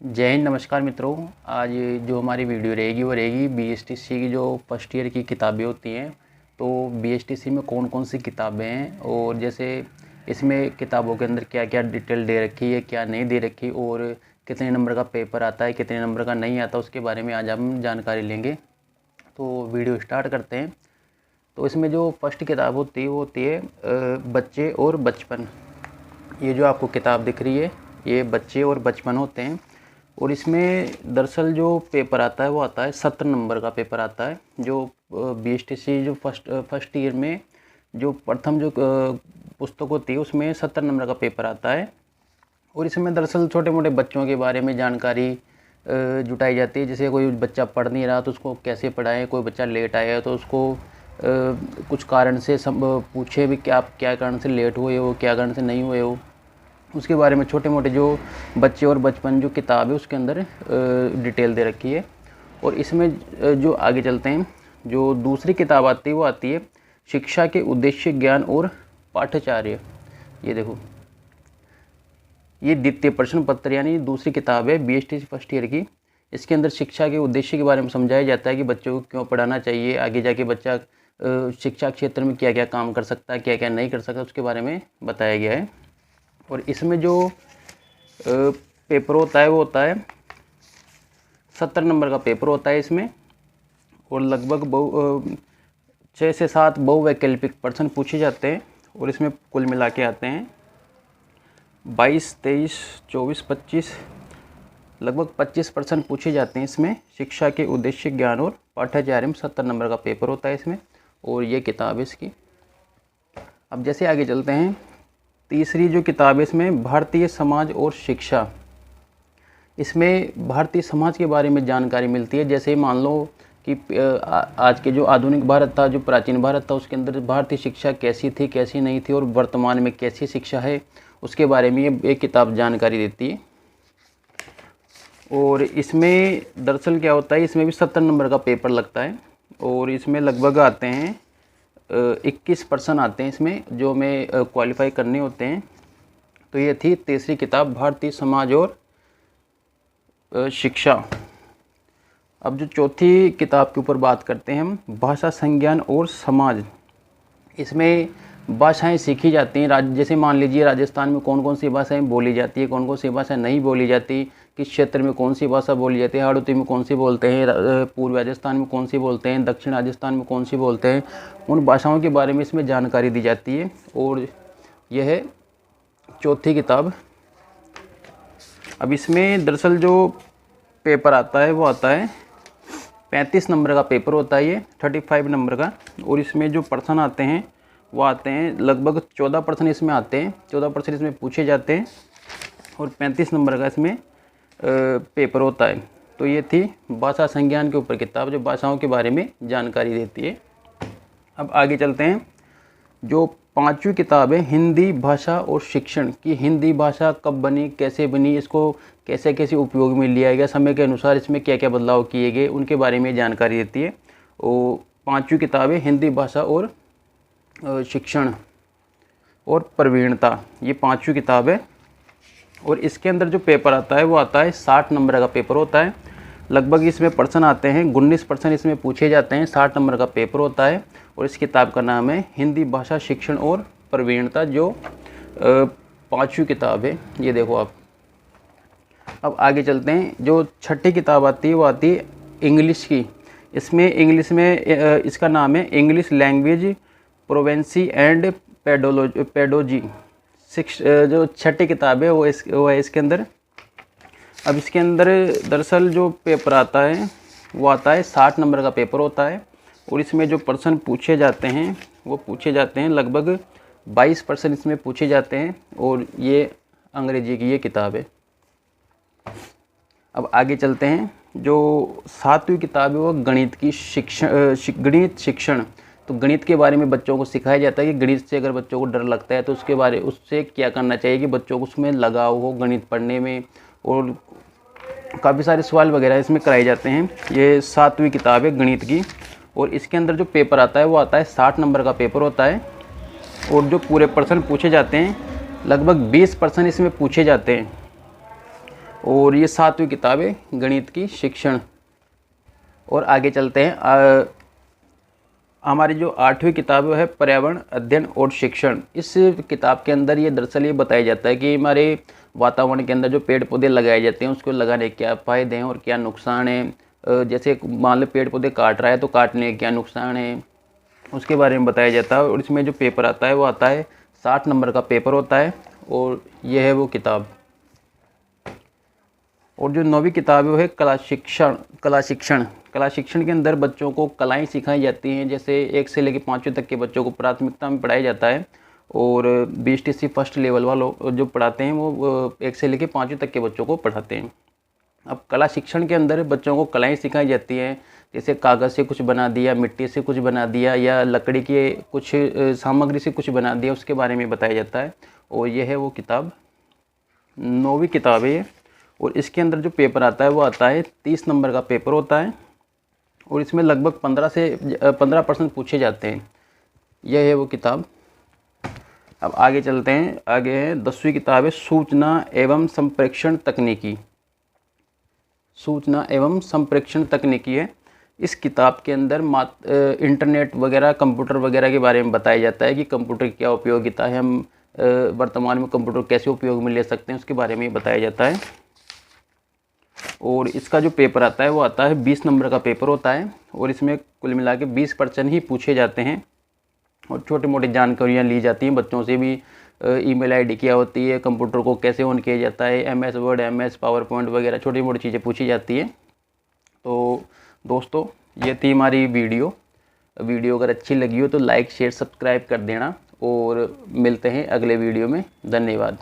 जय हिंद। नमस्कार मित्रों। आज जो हमारी वीडियो रहेगी वो रहेगी बीएसटीसी की जो फर्स्ट ईयर की किताबें होती हैं। तो बीएसटीसी में कौन कौन सी किताबें हैं और जैसे इसमें किताबों के अंदर क्या क्या डिटेल दे रखी है, क्या नहीं दे रखी, और कितने नंबर का पेपर आता है, कितने नंबर का नहीं आता, उसके बारे में आज हम जानकारी लेंगे। तो वीडियो स्टार्ट करते हैं। तो इसमें जो फर्स्ट किताब होती है वो होती है बच्चे और बचपन। ये जो आपको किताब दिख रही है ये बच्चे और बचपन होते हैं। और इसमें दरअसल जो पेपर आता है वो आता है 70 नंबर का पेपर आता है। जो बीएसटीसी जो फर्स्ट ईयर में जो प्रथम जो पुस्तक होती है उसमें 70 नंबर का पेपर आता है। और इसमें दरअसल छोटे मोटे बच्चों के बारे में जानकारी जुटाई जाती है। जैसे कोई बच्चा पढ़ नहीं रहा तो उसको कैसे पढ़ाएं, कोई बच्चा लेट आया तो उसको कुछ कारण से पूछे भी कि आप क्या कारण से लेट हुए हो, क्या कारण से नहीं हुए हो, उसके बारे में छोटे मोटे जो बच्चे और बचपन जो किताब है उसके अंदर डिटेल दे रखी है। और इसमें जो आगे चलते हैं, जो दूसरी किताब आती है वो आती है शिक्षा के उद्देश्य, ज्ञान और पाठ्यचर्या। ये देखो, ये द्वितीय प्रश्न पत्र यानी दूसरी किताब है बीएसटी फर्स्ट ईयर की। इसके अंदर शिक्षा के उद्देश्य के बारे में समझाया जाता है कि बच्चों को क्यों पढ़ाना चाहिए, आगे जाके बच्चा शिक्षा क्षेत्र में क्या क्या काम कर सकता है, क्या क्या नहीं कर सकता, उसके बारे में बताया गया है। और इसमें जो पेपर होता है वो होता है 70 नंबर का पेपर होता है इसमें। और लगभग 6 से 7 बहुवैकल्पिक प्रश्न पूछे जाते हैं। और इसमें कुल मिला के आते हैं 22, 23, 24, 25, लगभग 25 प्रश्न पूछे जाते हैं इसमें। शिक्षा के उद्देश्य, ज्ञान और पाठ्यचर्या में 70 नंबर का पेपर होता है इसमें। और ये किताब है इसकी। अब जैसे आगे चलते हैं, तीसरी जो किताब है इसमें भारतीय समाज और शिक्षा। इसमें भारतीय समाज के बारे में जानकारी मिलती है। जैसे मान लो कि आज के जो आधुनिक भारत था, जो प्राचीन भारत था, उसके अंदर भारतीय शिक्षा कैसी थी, कैसी नहीं थी, और वर्तमान में कैसी शिक्षा है, उसके बारे में ये एक किताब जानकारी देती है। और इसमें दरअसल क्या होता है, इसमें भी 70 नंबर का पेपर लगता है। और इसमें लगभग आते हैं 21 प्रश्न आते हैं इसमें, जो हमें क्वालिफाई करने होते हैं। तो ये थी तीसरी किताब, भारतीय समाज और शिक्षा। अब जो चौथी किताब के ऊपर बात करते हैं हम, भाषा, संज्ञान और समाज। इसमें भाषाएं सीखी जाती हैं। जैसे मान लीजिए राजस्थान में कौन कौन सी भाषाएं बोली जाती है, कौन कौन सी भाषा नहीं बोली जाती, किस क्षेत्र में कौन सी भाषा बोली जाती है, हाड़ौती में कौन सी बोलते हैं, पूर्व राजस्थान में कौन सी बोलते हैं, दक्षिण राजस्थान में कौन सी बोलते हैं, उन भाषाओं के बारे में इसमें जानकारी दी जाती है। और यह है चौथी किताब। अब इसमें दरअसल जो पेपर आता है वो आता है 35 नंबर का पेपर होता है, ये 35 नंबर का। और इसमें जो प्रश्न आते हैं वो आते हैं लगभग 14 प्रश्न इसमें आते हैं, 14 प्रश्न इसमें पूछे जाते हैं। और 35 नंबर का इसमें पेपर होता है। तो ये थी भाषा संज्ञान के ऊपर किताब, जो भाषाओं के बारे में जानकारी देती है। अब आगे चलते हैं, जो पांचवी किताब है हिंदी भाषा और शिक्षण की। हिंदी भाषा कब बनी, कैसे बनी, इसको कैसे कैसे उपयोग में लिया गया, समय के अनुसार इसमें क्या क्या बदलाव किए गए, उनके बारे में जानकारी देती है। और पांचवी किताब है हिंदी भाषा और शिक्षण और प्रवीणता, ये पांचवी किताब है। और इसके अंदर जो पेपर आता है वो आता है 60 नंबर का पेपर होता है। लगभग इसमें प्रश्न आते हैं 19 प्रश्न इसमें पूछे जाते हैं, 60 नंबर का पेपर होता है। और इस किताब का नाम है हिंदी भाषा, शिक्षण और प्रवीणता, जो पांचवी किताब है। ये देखो आप। अब आगे चलते हैं, जो छठी किताब आती है वो आती है इंग्लिश की। इसमें इंग्लिश में इसका नाम है इंग्लिश लैंग्वेज प्रोवेंसी एंड पेडोलॉजी। जो छठी किताब है वो है इसके अंदर। अब इसके अंदर दरअसल जो पेपर आता है वो आता है 60 नंबर का पेपर होता है। और इसमें जो प्रश्न पूछे जाते हैं वो पूछे जाते हैं लगभग 22 प्रश्न इसमें पूछे जाते हैं। और ये अंग्रेजी की ये किताब है। अब आगे चलते हैं, जो 7वीं किताब है वो गणित की गणित शिक्षण। तो गणित के बारे में बच्चों को सिखाया जाता है कि गणित से अगर बच्चों को डर लगता है तो उससे क्या करना चाहिए कि बच्चों को उसमें लगाव हो गणित पढ़ने में। और काफ़ी सारे सवाल वगैरह इसमें कराए जाते हैं। ये 7वीं किताब है गणित की। और इसके अंदर जो पेपर आता है वो आता है 60 नंबर का पेपर होता है। और जो पूरे प्रश्न पूछे जाते हैं लगभग 20 प्रश्न इसमें पूछे जाते हैं। और ये 7वीं किताब है गणित की शिक्षण। और आगे चलते हैं, हमारी जो 8वीं किताब है पर्यावरण अध्ययन और शिक्षण। इस किताब के अंदर ये दरअसल ये बताया जाता है कि हमारे वातावरण के अंदर जो पेड़ पौधे लगाए जाते हैं उसको लगाने के क्या फ़ायदे हैं और क्या नुकसान है। जैसे मान लो पेड़ पौधे काट रहा है तो काटने के क्या नुकसान है उसके बारे में बताया जाता है। और इसमें जो पेपर आता है वो आता है 60 नंबर का पेपर होता है, और यह है वो किताब। और जो 9वीं किताब है वो है कला शिक्षण। कला शिक्षण के अंदर बच्चों को कलाएं सिखाई जाती हैं। जैसे 1 से लेकर 5वीं तक के बच्चों को प्राथमिकता में पढ़ाया जाता है, और BSTC फर्स्ट लेवल वालों जो पढ़ाते हैं वो 1 से लेकर 5वीं तक के बच्चों को पढ़ाते हैं। अब कला शिक्षण के अंदर बच्चों को कलाएं सिखाई जाती हैं, जैसे कागज़ से कुछ बना दिया, मिट्टी से कुछ बना दिया, या लकड़ी के कुछ सामग्री से कुछ बना दिया, उसके बारे में बताया जाता है। और यह है वो किताब, 9वीं किताब है ये। और इसके अंदर जो पेपर आता है वो आता है 30 नंबर का पेपर होता है, और इसमें लगभग 15% पूछे जाते हैं। यह है वो किताब। अब आगे चलते हैं, आगे है 10वीं किताब है सूचना एवं संप्रेषण तकनीकी। सूचना एवं संप्रेषण तकनीकी है। इस किताब के अंदर इंटरनेट वगैरह, कंप्यूटर वगैरह के बारे में बताया जाता है कि कंप्यूटर की क्या उपयोगिता है, हम वर्तमान में कंप्यूटर कैसे उपयोग में ले सकते हैं, उसके बारे में बताया जाता है। और इसका जो पेपर आता है वो आता है 20 नंबर का पेपर होता है, और इसमें कुल मिला के 20% ही पूछे जाते हैं, और छोटी मोटी जानकारियाँ ली जाती हैं बच्चों से भी। ईमेल आईडी क्या होती है, कंप्यूटर को कैसे ऑन किया जाता है, MS word, MS power point वगैरह छोटी मोटी चीज़ें पूछी जाती हैं। तो दोस्तों ये थी हमारी वीडियो अगर अच्छी लगी हो तो लाइक शेयर सब्सक्राइब कर देना, और मिलते हैं अगले वीडियो में। धन्यवाद।